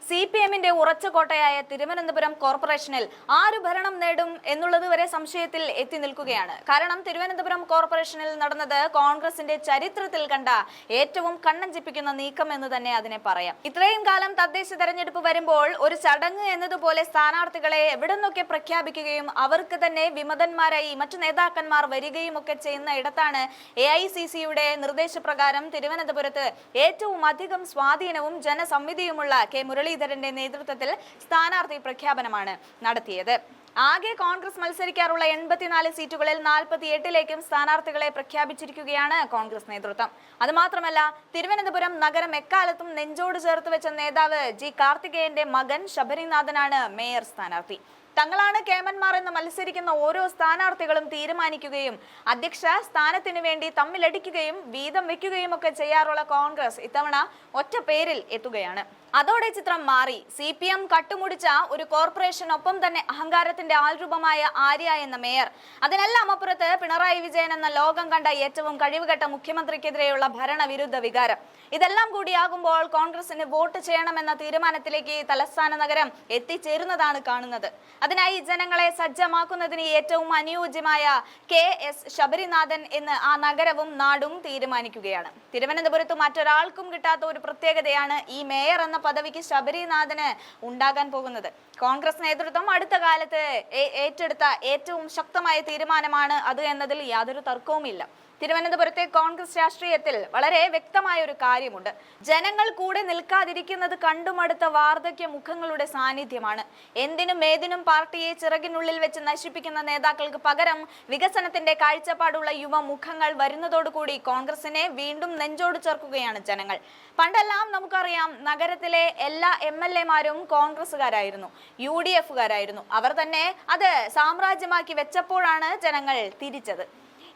CPM-ന്റെ ഉറച്ച കോട്ടയായ തിരുവനന്തപുരം കോർപ്പറേഷനിൽ ആര് ഭരണം നേടും എന്നുള്ളത് വരെ സംശയത്തിൽ എത്തി നിൽക്കുകയാണ്. കാരണം തിരുവനന്തപുരം കോർപ്പറേഷനിൽ നടന്നത് കോൺഗ്രസിന്റെ ചരിത്രത്തിൽ കണ്ട ഏറ്റവും കണ്ണഞ്ചിപ്പിക്കുന്ന നീക്കം എന്ന് തന്നെ അതിനെ പറയാം. ഇത്രയും കാലം തദ്ദേശ തെരഞ്ഞെടുപ്പ് വരുമ്പോൾ ഒരു ചടങ്ങ് എന്നതുപോലെ സ്ഥാനാർത്ഥികളെ എവിടെ നിന്നൊക്കെ പ്രഖ്യാപിക്കുകയും അവർക്ക് തന്നെ വിമതന്മാരായി മറ്റു നേതാക്കന്മാർ വരികയും ഒക്കെ ചെയ്യുന്ന ഇടത്താണ് AICC-യുടെ നിർദ്ദേശപ്രകാരം തിരുവനന്തപുരത്ത് ഏറ്റവും അധികം സ്വാധീനവും ജനസമ്മിതിയുമുള്ള കെ മുരളീധരന്റെ നേതൃത്വത്തിൽ സ്ഥാനാർത്ഥി പ്രഖ്യാപനമാണ് നടത്തിയത്. ആകെ കോൺഗ്രസ് മത്സരിക്കാറുള്ള 84 സീറ്റുകളിൽ 48ലേക്കും സ്ഥാനാർത്ഥികളെ പ്രഖ്യാപിച്ചിരിക്കുകയാണ് കോൺഗ്രസ് നേതൃത്വം. അതുമാത്രമല്ല, തിരുവനന്തപുരം നഗരം എക്കാലത്തും നെഞ്ചോട് ചേർത്ത് വെച്ച നേതാവ് G. കാർത്തികേയന്റെ മകൻ ശബരിനാഥനാണ് മേയർ സ്ഥാനാർത്ഥി. തങ്ങളാണ് കേമന്മാർ എന്ന് മത്സരിക്കുന്ന ഓരോ സ്ഥാനാർത്ഥികളും തീരുമാനിക്കുകയും അധ്യക്ഷ സ്ഥാനത്തിനു വേണ്ടി തമ്മിലടിക്കുകയും വീതം വെക്കുകയും ഒക്കെ ചെയ്യാറുള്ള കോൺഗ്രസ് ഇത്തവണ ഒറ്റ പേരിൽ എത്തുകയാണ്. അതോടെ ചിത്രം മാറി. CPM കട്ടുമുടിച്ച ഒരു കോർപ്പറേഷനൊപ്പം തന്നെ അഹങ്കാരത്തിന്റെ ആൾരൂപമായ ആര്യ എന്ന മേയർ, അതിനെല്ലാം അപ്പുറത്ത് പിണറായി വിജയൻ എന്ന ലോകം കണ്ട ഏറ്റവും കഴിവുകെട്ട മുഖ്യമന്ത്രിക്കെതിരെയുള്ള ഭരണവിരുദ്ധ വികാരം. ഇതെല്ലാം കൂടിയാകുമ്പോൾ കോൺഗ്രസിന് വോട്ട് ചെയ്യണമെന്ന തീരുമാനത്തിലേക്ക് തലസ്ഥാന നഗരം എത്തിച്ചേരുന്നതാണ് കാണുന്നത്. അതിനായി ജനങ്ങളെ സജ്ജമാക്കുന്നതിന് ഏറ്റവും അനുയോജ്യമായ KS ശബരിനാഥൻ എന്ന് ആ നഗരവും നാടും തീരുമാനിക്കുകയാണ്. തിരുവനന്തപുരത്ത് മറ്റൊരാൾക്കും കിട്ടാത്ത ഒരു പ്രത്യേകതയാണ് ഈ മേയർ എന്ന പദവിക്ക് ശബരിനാഥന് ഉണ്ടാകാൻ പോകുന്നത്. കോൺഗ്രസ് നേതൃത്വം അടുത്ത കാലത്ത് ഏറ്റെടുത്ത ഏറ്റവും ശക്തമായ തീരുമാനമാണ് അത് എന്നതിൽ യാതൊരു തർക്കവുമില്ല. തിരുവനന്തപുരത്തെ കോൺഗ്രസ് രാഷ്ട്രീയത്തിൽ വളരെ വ്യക്തമായ ഒരു കാര്യമുണ്ട്. ജനങ്ങൾ കൂടെ നിൽക്കാതിരിക്കുന്നത് കണ്ടുമടുത്ത വാർദ്ധക്യ മുഖങ്ങളുടെ സാന്നിധ്യമാണ്. എന്തിനും ഏതിനും പാർട്ടിയെ ചിറകിനുള്ളിൽ വെച്ച് നശിപ്പിക്കുന്ന നേതാക്കൾക്ക് പകരം വികസനത്തിന്റെ കാഴ്ചപ്പാടുള്ള യുവമുഖങ്ങൾ വരുന്നതോടുകൂടി കോൺഗ്രസിനെ വീണ്ടും നെഞ്ചോട് ചേർക്കുകയാണ് ജനങ്ങൾ. പണ്ടെല്ലാം നമുക്കറിയാം, നഗരത്തിലെ എല്ലാ MLA-മാരും കോൺഗ്രസുകാരായിരുന്നു, UDF-കാരായിരുന്നു. അവർ തന്നെ അത് സാമ്രാജ്യമാക്കി വെച്ചപ്പോഴാണ് ജനങ്ങൾ തിരിച്ചത്.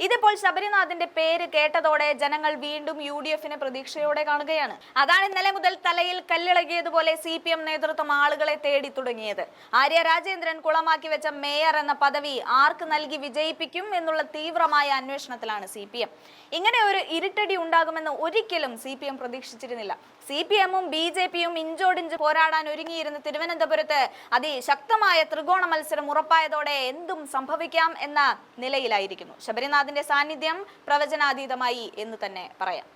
ഇതിപ്പോൾ ശബരിനാഥിന്റെ പേര് കേട്ടതോടെ ജനങ്ങൾ വീണ്ടും UDF-നെ പ്രതീക്ഷയോടെ കാണുകയാണ്. അതാണ് ഇന്നലെ മുതൽ തലയിൽ കല്ലിളകിയതുപോലെ CPM നേതൃത്വം ആളുകളെ തേടി തുടങ്ങിയത്. ആര്യ രാജേന്ദ്രൻ കുളമാക്കി വെച്ച മേയർ എന്ന പദവി ആർക്ക് നൽകി വിജയിപ്പിക്കും എന്നുള്ള തീവ്രമായ അന്വേഷണത്തിലാണ് CPM. ഇങ്ങനെ ഒരു ഇരുട്ടടി ഉണ്ടാകുമെന്ന് ഒരിക്കലും CPM പ്രതീക്ഷിച്ചിരുന്നില്ല. CPM-ഉം BJP-യും ഇഞ്ചോടിഞ്ച് പോരാടാൻ ഒരുങ്ങിയിരുന്ന തിരുവനന്തപുരത്ത് അതിശക്തമായ ത്രികോണ മത്സരം ഉറപ്പായതോടെ എന്തും സംഭവിക്കാം എന്ന നിലയിലായിരിക്കുന്നു. ശബരിനാഥിന്റെ സാന്നിധ്യം പ്രവചനാതീതമായി എന്ന് തന്നെ പറയാം.